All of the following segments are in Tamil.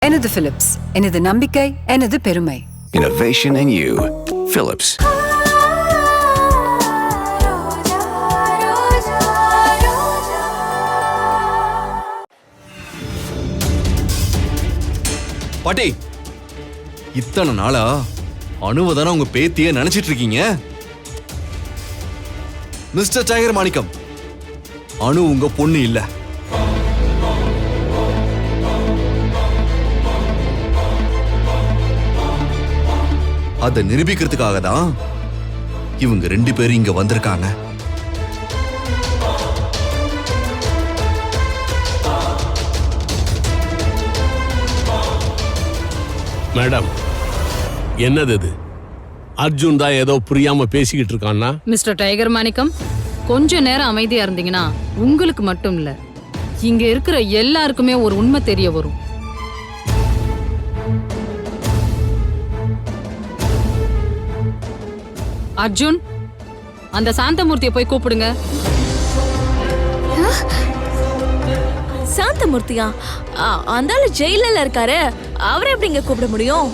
எனது பிலிப்ஸ், எனது நம்பிக்கை, எனது பெருமை. Innovation in you. Philips. பாட்டி, இத்தனை நாளா அனுவதான உங்க பேத்திய நினைச்சிட்டு இருக்கீங்க. மிஸ்டர் டைகர் மாணிக்கம், அனு உங்க பொண்ணு இல்ல. அதை நிரூபிக்கிறதுக்காக தான் இவங்க 2 பேரும் இங்க வந்திருக்காங்க. மேடம், என்னது இது? அர்ஜுன் தான் ஏதோ புரியாம பேசிக்கிட்டு இருக்கான்னா? மிஸ்டர் டைகர் மாணிக்கம், கொஞ்ச நேரம் அமைதியா இருந்தீங்கன்னா உங்களுக்கு மட்டும் இல்ல, இங்க இருக்கிற எல்லாருக்குமே ஒரு உண்மை தெரிய வரும். அர்ஜுன், அந்த சாந்தமூர்த்தியை போய் கூப்பிடுங்க. சாந்தமூர்த்தியா? அந்த ஆளு ஜெயில இருக்காரு, அவரை எப்படிங்க கூப்பிட முடியும்?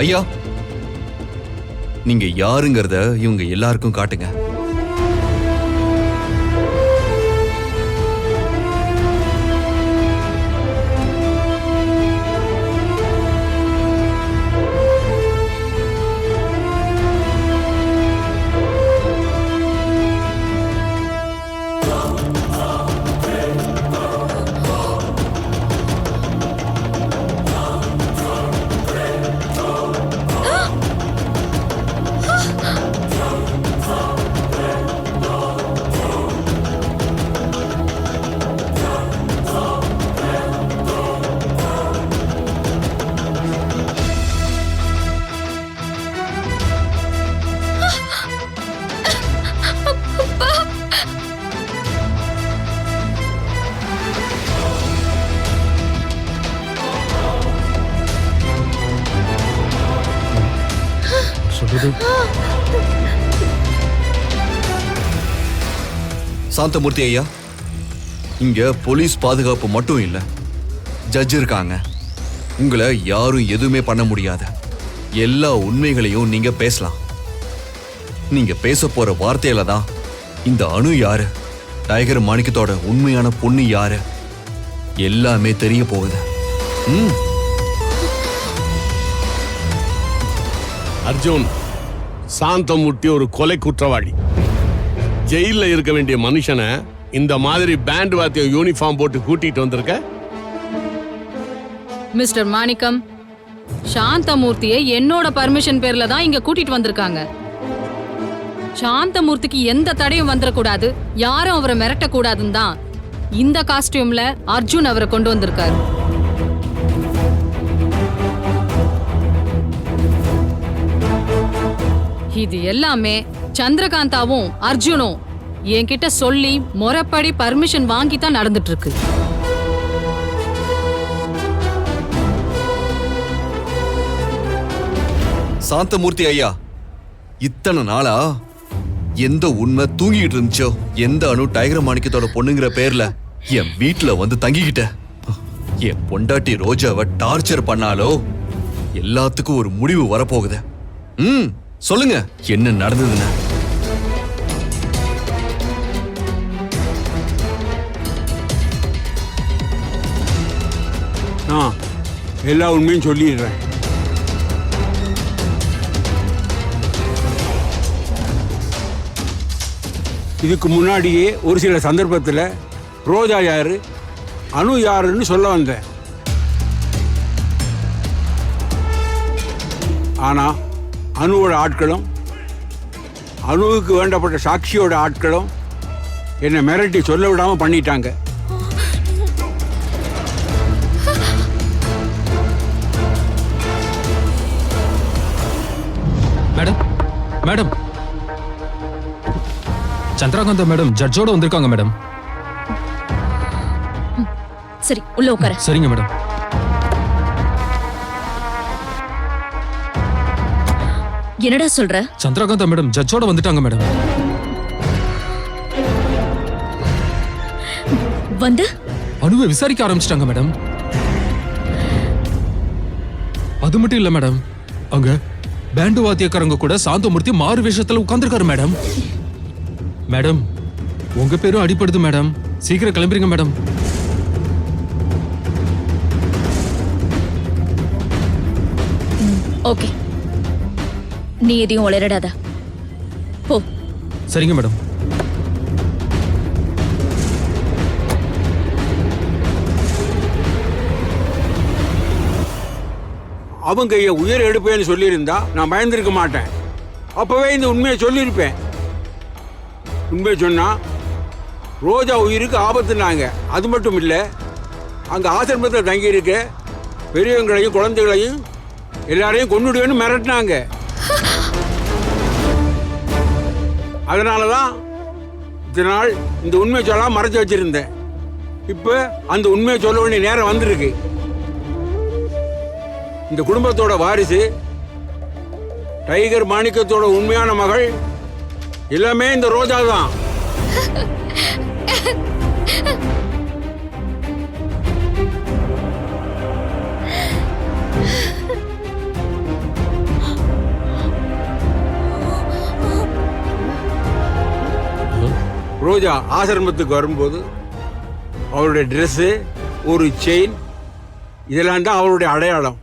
ஐயா, நீங்க யாருங்கிறத இவங்க எல்லாருக்கும் காட்டுங்க. சாந்தமூர்த்தி ஐயா, இங்க போலீஸ் பாதுகாப்பு மட்டும் இல்ல, ஜட்ஜ் இருக்காங்க. உங்களை யாரும் எதுவுமே பண்ண முடியாது. எல்லா உண்மைகளையும் நீங்க பேசலாம். நீங்க பேச போற வார்த்தையில தான் இந்த அனு யாரு, டைகர் மாணிக்கத்தோட உண்மையான பொண்ணு யாரு, எல்லாமே தெரிய போகுது. அர்ஜுன், சாந்தமூர்த்தி ஒரு கொலை குற்றவாளி. ஜெயில இருக்க வேண்டிய மனுஷனை இந்த மாதிரி பேண்ட் வாத்திய யூனிஃபார்ம் போட்டு கூட்டிட்டு வந்திருக்க. மிஸ்டர் மாணிக்கம், சாந்தமூர்த்தியை என்னோட பர்மிஷன் பேர்ல தான் இங்க கூட்டிட்டு வந்திருக்காங்க. சாந்தமூர்த்திக்கு எந்த தடையும் வந்துடக்கூடாது, யாரும் அவரை மிரட்டக்கூடாதுன்னு தான் இந்த காஸ்டியூம்ல அர்ஜுன் அவரை கொண்டு வந்திருக்காரு. இது எல்லாமே சந்திரகாந்தாவும் அர்ஜுனும் என்கிட்ட சொல்லி முறைப்படி பர்மிஷன் வாங்கி தான் நடந்துட்டு இருக்கு. சாந்தமூர்த்தி ஐயா, இத்தனை நாளா எந்த உண்மை தூங்கிட்டு இருந்துச்சோ, எந்த அணு டைகர் மாணிக்கத்தோட பொண்ணுங்கிற பேர்ல என் வீட்டுல வந்து தங்கிக்கிட்ட, என் பொண்டாட்டி ரோஜாவை டார்ச்சர் பண்ணாலோ எல்லாத்துக்கும் ஒரு முடிவு வரப்போகுது. சொல்லுங்க, என்ன நடந்ததுன்னு. எல்லா உண்மையும் சொல்லிடுறேன். இதுக்கு முன்னாடியே ஒரு சில சந்தர்ப்பத்தில் ரோஜா யாரு, அனு யாருன்னு சொல்ல வந்தேன். ஆனால் அணுவோட ஆட்களும் அணுவுக்கு வேண்டப்பட்ட சாட்சியோட ஆட்களும் என்னை மிரட்டி சொல்ல விடாமல் பண்ணிட்டாங்க. மேடம் மேடம் சந்திரகாந்தா மேடம் ஜட்ஜோட வந்திருக்காங்க மேடம். சரி உள்ள உட்கார. சரிங்க மேடம். என்னடா சொல்ற? சந்திரகாந்தா மேடம் ஜட்ஜோட வந்துட்டாங்க மேடம். வந்து அணுவை விசாரிக்க ஆரம்பிச்சிட்டாங்க மேடம். அது மட்டும் இல்ல மேடம், அங்க பேண்டு வாத்தியக்காரங்க கூட சாந்தமூர்த்தி மாறு வேஷத்துல உட்கார்ந்துருக்காரு மேடம். மேடம் உங்க பேரும் அடிப்படுது மேடம். சீக்கிரம் கிளம்புறீங்க மேடம். ஓகே, நீ எதையும் உளறிடாத. போ. சரிங்க மேடம். அவங்க உயிர் எடுப்பேன்னு சொல்லியிருந்தா நான் பயந்துருக்க மாட்டேன். அப்பவே இந்த உண்மையை சொல்லியிருப்பேன். உண்மையை சொன்னா ரோஜா உயிருக்கு ஆபத்துனாங்க. அது மட்டும் இல்லை, அங்கே ஆசிரமத்தில் தங்கியிருக்க பெரியவங்களையும் குழந்தைகளையும் எல்லாரையும் கொன்னுடுவேன்னு மிரட்டினாங்க. அதனால தான் இத்தனை நாள் இந்த உண்மையை சொல்லாம மறைச்சு வச்சிருந்தேன். இப்போ அந்த உண்மையை சொல்ல வேண்டிய நேரம் வந்திருக்கு. இந்த குடும்பத்தோட வாரிசு டைகர் மாணிக்கத்தோட உண்மையான மகள் எல்லாமே இந்த ரோஜா தான். ரோஜா ஆசிரமத்துக்கு வரும்போது அவருடைய ட்ரெஸ்ஸு, ஒரு செயின், இதெல்லாம் தான் அவருடைய அடையாளம்.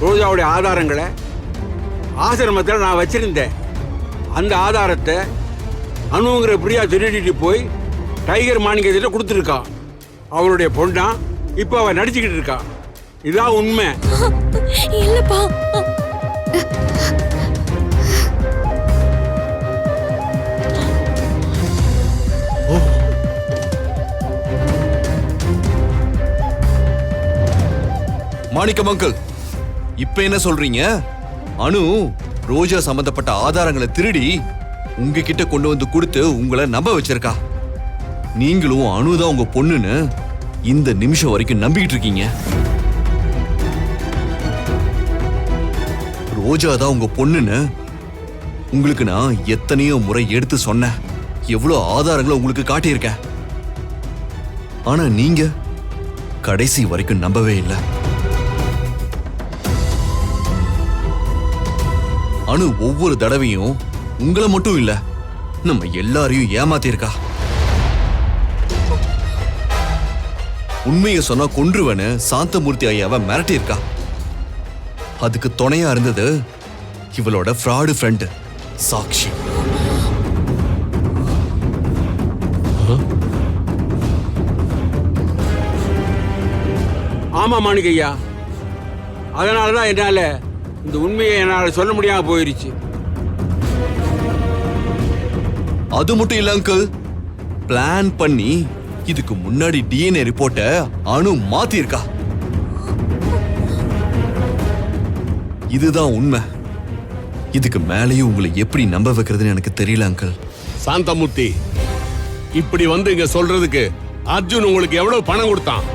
ரோஜாவுடைய ஆதாரங்களை ஆசிரமத்தில் நான் வச்சிருந்தேன். அந்த ஆதாரத்தை அணுங்கிற பிரியா திருடிட்டு போய் டைகர் மாணிக்கத்தில் கொடுத்துருக்கான். அவளுடைய பொண்ணா இப்போ அவ நடிச்சுக்கிட்டு இருக்கா. இதான் உண்மை. இல்லப்பா, மாணிக்கம் அங்கிள், இப்ப என்ன சொல்றீங்க? அனு ரோஜா சம்பந்தப்பட்ட ஆதாரங்களை திருடி உங்ககிட்ட கொண்டு வந்து கொடுத்து உங்களை நம்ப வச்சிருக்கா. நீங்களும் அனுதான் உங்க பொண்ணுன்னு இந்த நிமிஷம் வரைக்கும் நம்பிக்கிட்டு இருக்கீங்க. ரோஜா தான் உங்க பொண்ணுன்னு உங்களுக்கு நான் எத்தனையோ முறை எடுத்து சொன்னேன். எவ்வளவு ஆதாரங்களை உங்களுக்கு காட்டியிருக்கேன். ஆனா நீங்க கடைசி வரைக்கும் நம்பவே இல்லை. அனு ஒவ்வொரு தடவையும் உங்களை மட்டும் இல்ல, நம்ம எல்லாரையும் ஏமாத்திருக்கா. உண்மையை சொன்னா கொன்றுவனு சாந்தமூர்த்தி ஐயாவை மிரட்டியிருக்கா. அதுக்கு துணையா இருந்தது இவளோட ஃப்ராடு ஃப்ரெண்ட் சாக்ஷி. ஆமா மாணிக்கையா, அதனாலதான் என்னால இந்த உண்மையை என்னால் சொல்ல முடியாம போயிருச்சு. அது மட்டும் இல்ல அங்கிள், பிளான் பண்ணி இதுக்கு முன்னாடி டிஎன்ஏ ரிப்போர்ட்டை அனு மாத்திருக்கா. இதுதான் உண்மை. இதுக்கு மேலேயும் உங்களை எப்படி நம்ப வைக்கிறதுன்னு எனக்கு தெரியல அங்கிள். சாந்தமூர்த்தி, இப்படி வந்து இங்க சொல்றதுக்கு அர்ஜுன் உங்களுக்கு எவ்வளவு பணம் கொடுத்தான்?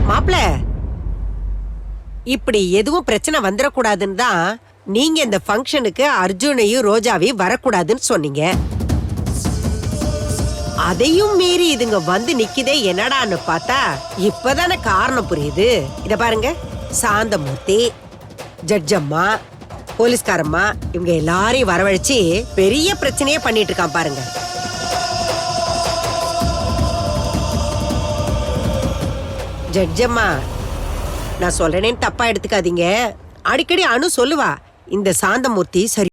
மாப்ள, இப்படி எதுவும் பிரச்சனை வந்துடக்கூடாதுன்னு தான் நீங்க இந்த ஃபங்க்ஷனுக்கு அர்ஜுனையும் ரோஜாவையும் வரக்கூடாதுன்னு சொன்னீங்க. அதையும் மீறி இதுங்க வந்து நிக்குதே என்னடான்னு பார்த்தா இப்பதானே காரணம் புரியுது. இத பாருங்க, சாந்தமூர்த்தி, ஜட்ஜம்மா, போலீஸ்காரம்மா இவங்க எல்லாரையும் வரவழைச்சு பெரிய பிரச்சனையே பண்ணிட்டு இருக்கான் பாருங்க. ஜட்ஜம்மா, நான் சொல்றேனேன்னு தப்பா எடுத்துக்காதீங்க. அடிக்கடி அனு சொல்லுவா, இந்த சாந்தமூர்த்தி சரி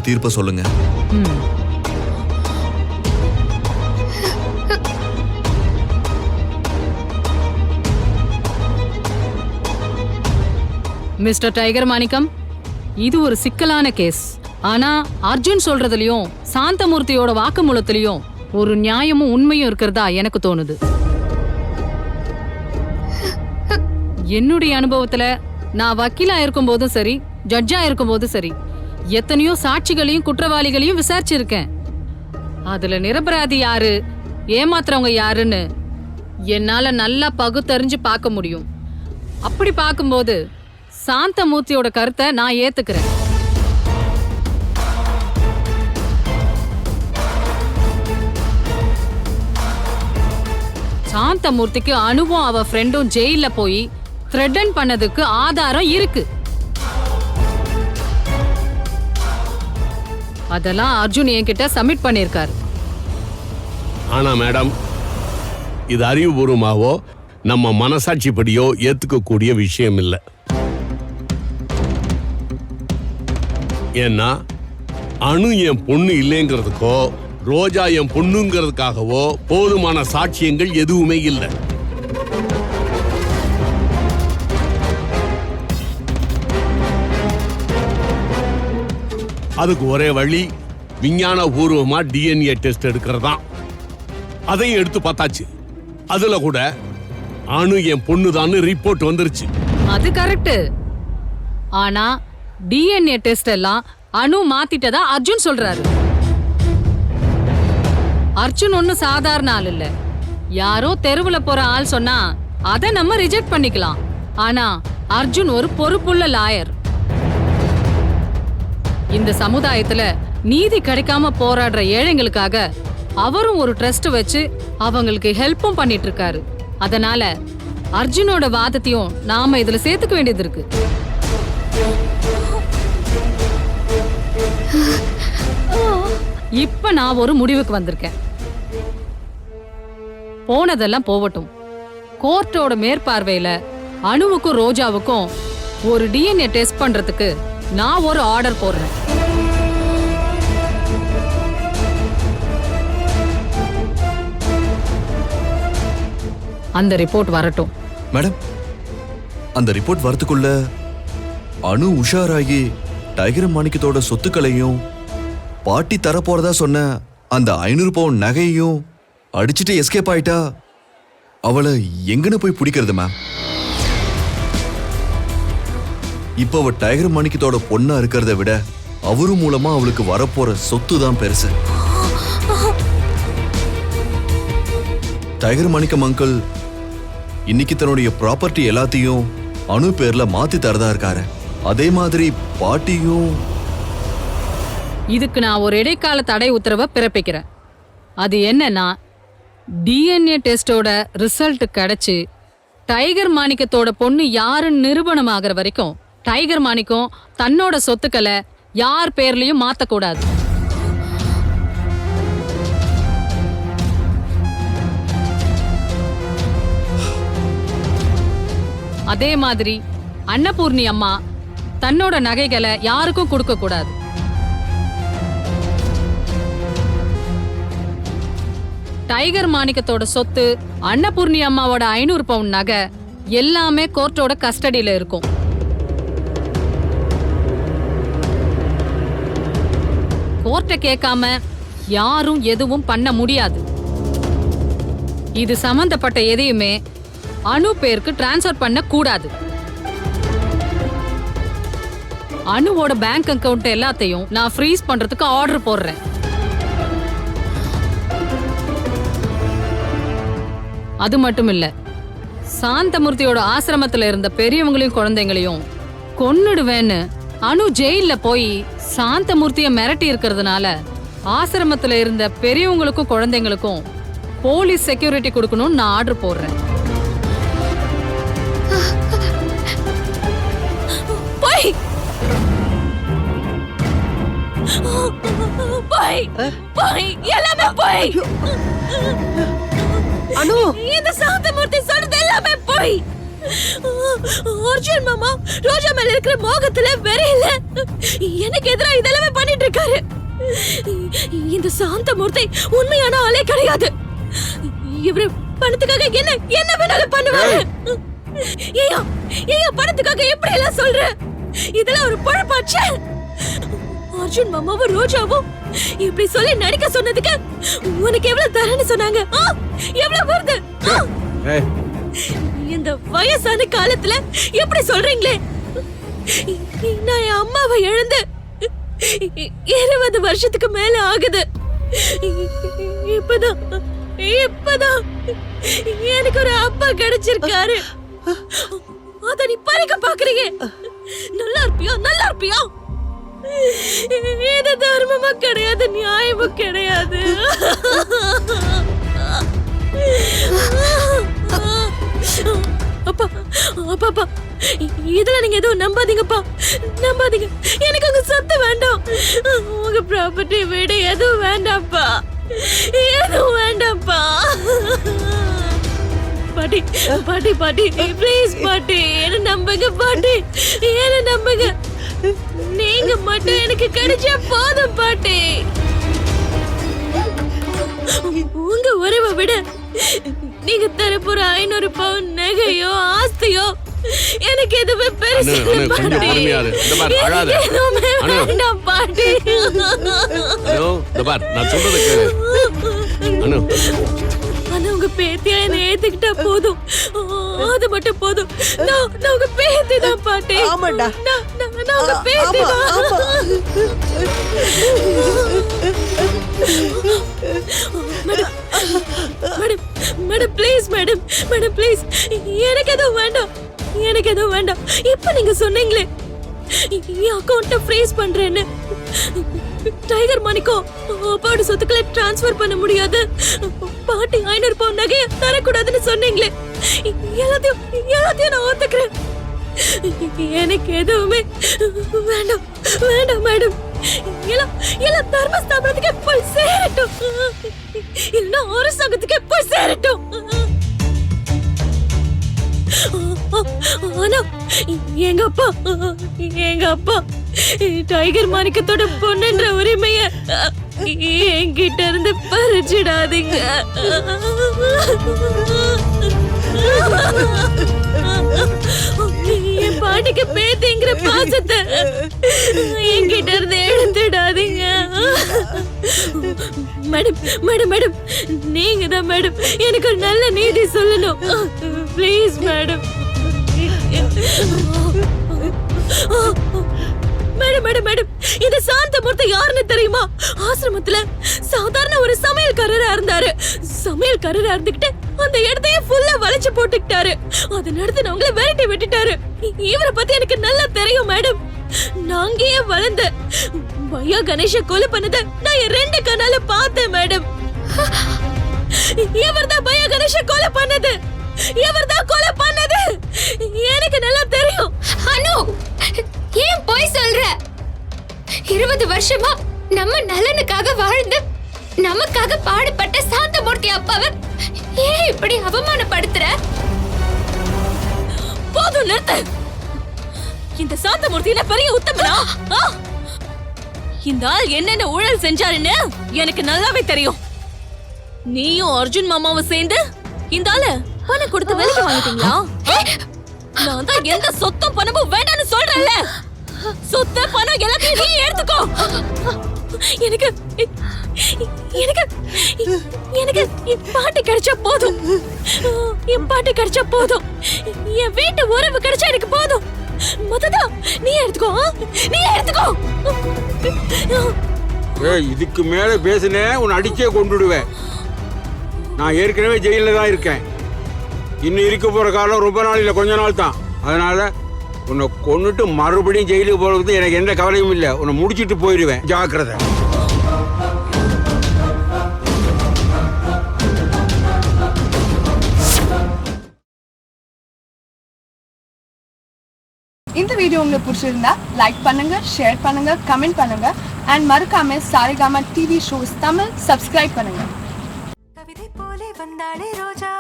தீர்ப்ப சொல்லுங்க. மிஸ்டர் டைகர் மாணிக்கம், இது ஒரு சிக்கலான கேஸ். ஆனா அர்ஜுன் சொல்றதுலயும் சாந்தமூர்த்தியோட வாக்குமூலத்திலயும் ஒரு நியாயமும் உண்மையும் இருக்கிறதா எனக்கு தோணுது. என்னுடைய அனுபவத்துல நான் வக்கீலா இருக்கும் போதும் சரி, ஜட்ஜா இருக்கும் போதும் சரி, எத்தனையோ சாட்சிகளையும் குற்றவாளிகளையும் விசாரிச்சிருக்கேன். அதுல நிரபராதி யாரு, ஏமாத்துறவங்க யாருன்னு என்னால நல்லா பகுத்தறிஞ்சு பார்க்க முடியும். அப்படி பார்க்கும்போது சாந்தமூர்த்தியோட கருத்தை நான் ஏத்துக்கிறேன். சாந்தமூர்த்திக்கு அனுவும் அவ ஃப்ரெண்டும் ஜெயில போய் த்ரெட்டன் பண்ணதுக்கு ஆதாரம் இருக்கு. அதெல்லாம் அர்ஜுன் என்கிட்ட சப்மிட் பண்ணிருக்காரு. ஆனா மேடம், இது அறிவுபூர்வமாவோ நம்ம மனசாட்சிப்படியோ ஏத்துக்கக்கூடிய விஷயம் இல்லை. ஏன்னா அணு என் பொண்ணு இல்லைங்கிறதுக்கோ ரோஜா என் பொண்ணுங்கிறதுக்காகவோ போதுமான சாட்சியங்கள் எதுவுமே இல்லை. அதுக்கு ஒரே வழி விஞ்ஞான பூர்வமா டிஎன்ஏ டெஸ்ட் எடுக்கிறதான். அதையும் எடுத்து பார்த்தாச்சு. அதுல கூட அணு என் பொண்ணுதான்னு ரிப்போர்ட் வந்துருச்சு. அது கரெக்ட். ஆனா டிஎன்ஏ டெஸ்ட் எல்லாம் அணு மாத்திட்டதா அர்ஜுன் சொல்றாரு. அர்ஜுன் ஒன்னும் சாதாரண ஆள் இல்ல. யாரோ தெருவுல போற ஆள் சொன்னா அதை நம்ம ரிஜெக்ட் பண்ணிக்கலாம். ஆனா அர்ஜுன் ஒரு பொறுப்புள்ள லாயர். இந்த சமுதாயத்துல நீதி கிடைக்காம போராடுற ஏழைங்களுக்காக அவரும் ஒரு ட்ரஸ்ட் வச்சு அவங்களுக்கு ஹெல்ப்பும் பண்ணிட்டு இருக்காரு. அதனால அர்ஜுனோட வாதத்தையும் நாம இதுல சேர்த்துக்க வேண்டியது இருக்கு. இப்ப நான் ஒரு முடிவுக்கு வந்திருக்கேன். போனதெல்லாம் போகட்டும். கோர்ட்டோட மேற்பார்வையில அணுவுக்கும் ரோஜாவுக்கும் ஒரு டிஎன்ஏ டெஸ்ட் பண்றதுக்கு நான் ஒரு ஆர்டர் போடுறேன். அந்த ரிப்போர்ட் வரட்டும். மேடம், அந்த ரிப்போர்ட் வரதுக்குள்ள அணு உஷாராகி டைகர் மாணிக்கத்தோட சொத்துக்களையும் பாட்டி தரப்போறதா சொன்ன அந்த 500 பவுன் நகையையும் அடிச்சுட்டு எஸ்கேப் ஆயிட்டா அவளை எங்கன்னு போய் பிடிக்கிறது மேம்? இப்ப அவ டைகர் மாணிக்கத்தோட பொண்ணா இருக்கிறத விட அவரு மூலமா அவளுக்கு வரப்போற சொத்து தான் பெருசு. டைகர் மாணிக்கம் அங்கிள் இன்னைக்கு தன்னுடைய ப்ராப்பர்ட்டி எல்லாத்தையும் அணு பேர்ல மாத்தி தரதா இருக்காரு. அதே மாதிரி பாட்டியும். இதுக்கு நான் ஒரு இடைக்கால தடை உத்தரவை பிறப்பிக்கிறேன். அது என்னன்னா, டிஎன்ஏ டெஸ்டோட ரிசல்ட் கிடைச்சு டைகர் மாணிக்கத்தோட பொண்ணு யாருன்னு நிரூபணம் ஆகிற வரைக்கும் டைகர் மாணிக்கம் தன்னோட சொத்துக்களை யார் பேர்லயும் மாத்தக்கூடாது. அதே மாதிரி அன்னபூர்ணி அம்மா தன்னோட நகைகளை யாருக்கும் கொடுக்க கூடாது. டைகர் மாணிக்கத்தோட சொத்து, அன்னபூர்ணி அம்மாவோட 500 பவுன் நகை எல்லாமே கோர்ட்டோட கஸ்டடியில இருக்கும். கோர்ட்டை கேட்காம யாரும் எதுவும் பண்ண முடியாது. இது சம்பந்தப்பட்ட எதையுமே அணு பேருக்கு டிரான்ஸ்ஃபர் பண்ண கூடாது. அனுவோட பேங்க் அக்கவுண்ட் எல்லாத்தையும் நான் ஃப்ரீஸ் பண்றதுக்கு ஆர்டர் போடுறேன். அது மட்டும் இல்ல, சாந்தமூர்த்தியோட ஆசிரமத்துல இருந்த பெரியவங்களையும் குழந்தைங்களையும் கொன்னுடுவேன்னு அனு ஜெயில்ல போய் சாந்தமூர்த்திய மிரட்டி இருக்கிறதுனால ஆசிரமத்துல இருந்த பெரியவங்களுக்கும் குழந்தைங்களுக்கும் போலீஸ் செக்யூரிட்டி கொடுக்கணும்னு நான் ஆர்டர் போடுறேன். போய் போய் போய் எல்லாமே போய். அனு இந்த சாந்தமூர்த்தி சொன்னது எல்லாமே போய். அர்ஜுன் மாமா ரோஜா மேல இருக்கிற மோகத்துல வெறியில எனக்கு எதிரா இதெல்லாமே பண்ணிட்டு இருக்காரு. இந்த சாந்தமூர்த்தி உண்மையான ஆளே கிடையாது. இவரு பணத்துக்காக என்ன என்ன வேணாலும் பண்ணுவாரு. ஏயா ஏயா பணத்துக்காக எப்படி எல்லாம் சொல்ற? இதெல்லாம் ஒரு பொழப்பாச்சே. அர்ஜுன் மாமாவும் ரோஜாவும் இப்படி சொல்லி நடிக்க சொன்னதுக்கு உனக்கு எவ்வளவு தரேன்னு சொன்னாங்க? எவ்வளவு வருது? இந்த வயசான காலத்துல எப்படி சொல்றீங்களே? நான் என் அம்மாவை இழந்து 20 வருஷத்துக்கு மேல ஆகுது. இப்பதான் இப்பதான் எனக்கு ஒரு அப்பா கிடைச்சிருக்காரு. அத நீ பறிக்க பாக்குறீங்க. நல்லா இருப்பியா? நல்லா இருப்பியா? இது தர்மமா கிடையாது, நியாயமும் கிடையாது. அப்பா அப்பா அப்பா இதெல்லாம் நீங்க எதுவும் நம்பாதீங்கப்பா, நம்பாதீங்க. எனக்கு உங்க சொத்து வேண்டாம், உங்க ப்ராப்பர்ட்டி வீடு எதுவும் வேண்டாம்ப்பா, எதுவும் வேண்டாம்ப்பா. பாட்டி பாட்டி பாட்டி ப்ளீஸ் பாட்டி என்ன நம்புங்க பாட்டி, என்ன நம்புங்க. நீங்க மட்டும் எனக்கு கிடைச்சா போதும் பாட்டி. உங்க உறவை விட நீங்க தரப்போற 500 பவுன் நகையோ ஆஸ்தியோ எனக்கு எதுவுமே பெருசு இல்ல பாட்டி. எதுவுமே வேண்டாம் பாட்டி. நான் சொல்றது கேளு அனு. ஆனா உங்க பேத்தியா என்ன ஏத்துக்கிட்டா போதும், அது மட்டும் போதும். நான் உங்க பேத்தி தான் பாட்டி. ஆமாடா, நான் உங்க பேத்தி தான். Madam madam madam please madam madam please எனக்கு எதுவும் வேண்டாம், எனக்கு எதுவும் வேண்டாம். இப்ப நீங்க சொன்னீங்களே என் அக்கௌண்ட்டை ஃப்ரீஸ் பண்றேன்னு, டைகர் மணிக்கோ அப்பாவோட சொத்துக்களை டிரான்ஸ்ஃபர் பண்ண முடியாது, பாட்டி 500 பவுன் நகையை தரக்கூடாதுன்னு சொன்னீங்களே, எல்லாத்தையும் நான் ஒத்துக்கிறேன். எனக்கு எதுவுமே வேண்டாம் வேண்டாம் மேடம். எல்லாம் தர்மஸ்தாபனத்துக்கே போய் சேரட்டும், இல்லைன்னா அரசாங்கத்துக்கே போய் சேரட்டும். ஆனா எங்க அப்பா டைகர் மாணிக்கத்தோட பொண்ணுன்ற உரிமைய என்கிட்ட இருந்து பறிச்சிடாதீங்க. என் பாட்டிக்கு பேத்திங்கிற பாசத்தை என்கிட்ட இருந்து எடுத்துடாதீங்க. மேடம் மேடம் மேடம் நீங்க தான் மேடம் எனக்கு ஒரு நல்ல நீதி சொல்லணும். Please madam. Madam madam madam இந்த சாந்தமூர்த்தி யாருன்னு தெரியுமா? ஆசிரமத்துல சாதாரண ஒரு சமையல்காரரா இருந்தாரு. சமையல்காரரா இருந்துகிட்டு அந்த இடத்தையே ஃபுல்லா வளைச்சு போட்டுக்கிட்டாரு. அதை நடத்தினவங்களை விரட்டி விட்டுட்டாரு. இவரை பத்தி எனக்கு நல்லா தெரியும் மேடம். நாங்கேயே வளர்ந்த பையா கணேஷ கொலை பண்ணத நான் என் 2 கண்ணால பார்த்தேன் மேடம். இவர்தான் பையா கணேஷ கொலை பண்ணது, இவர்தான் கொலை பண்ணது. எனக்கு நல்லா தெரியும். அனு ஏன் போய் சொல்ற? 20 வருஷமா நம்ம நலனுக்காக வாழ்ந்து நமக்காக பாடுபட்ட சாந்தமூர்த்தி அப்பாவை ஏன் இப்படி அவமானப்படுத்துற? போதும் நிறுத்து. இந்த சாந்தமூர்த்தியில பெரிய உத்தமனா? இந்த ஆள் என்னென்ன ஊழல் செஞ்சாருன்னு எனக்கு நல்லாவே தெரியும். நீயும் அர்ஜுன் மாமாவும் சேர்ந்து இந்த ஆளு பணம் கொடுத்து வேலைக்கு வாங்கிட்டீங்களா? நான் தான் எந்த சொத்தும் பணமும் வேண்டாம்னு சொல்றேன்ல. சொத்து பணம் எல்லாத்தையும் நீ எடுத்துக்கோ. எனக்கு எனக்கு எனக்கு என் பாட்டு கிடைச்சா போதும், என் பாட்டு கிடைச்சா போதும், என் வீட்டு உறவு கிடைச்சா எனக்கு போதும். மொத்ததா நீ எடுத்துக்கோ, நீ எடுத்துக்கோ. ஏய், இதுக்கு மேல பேசுனே உன்னை அடிச்சே கொண்டுடுவேன். நான் ஏற்கனவே ஜெயில தான் இருக்கேன். இன்னும் இருக்க போற காலம் ரொம்ப நாள் இல்லை, கொஞ்ச நாள் தான். அதனால உன்னை கொன்னுட்டு மறுபடியும் ஜெயிலுக்கு போறது எனக்கு எந்த கவலையும் இல்லை. உன்னை முடிச்சிட்டு போயிடுவேன், ஜாக்கிரதை. இந்த வீடியோ உங்களுக்கு பிடிச்சிருந்தா லைக் பண்ணுங்க, ஷேர் பண்ணுங்க, கமெண்ட் பண்ணுங்க அண்ட் மறக்காம Saregama TV shows Tamil subscribe பண்ணுங்க. கவிதை போலே வந்தாளே ரோஜா,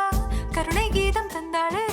கருணை கீதம் தந்தாளே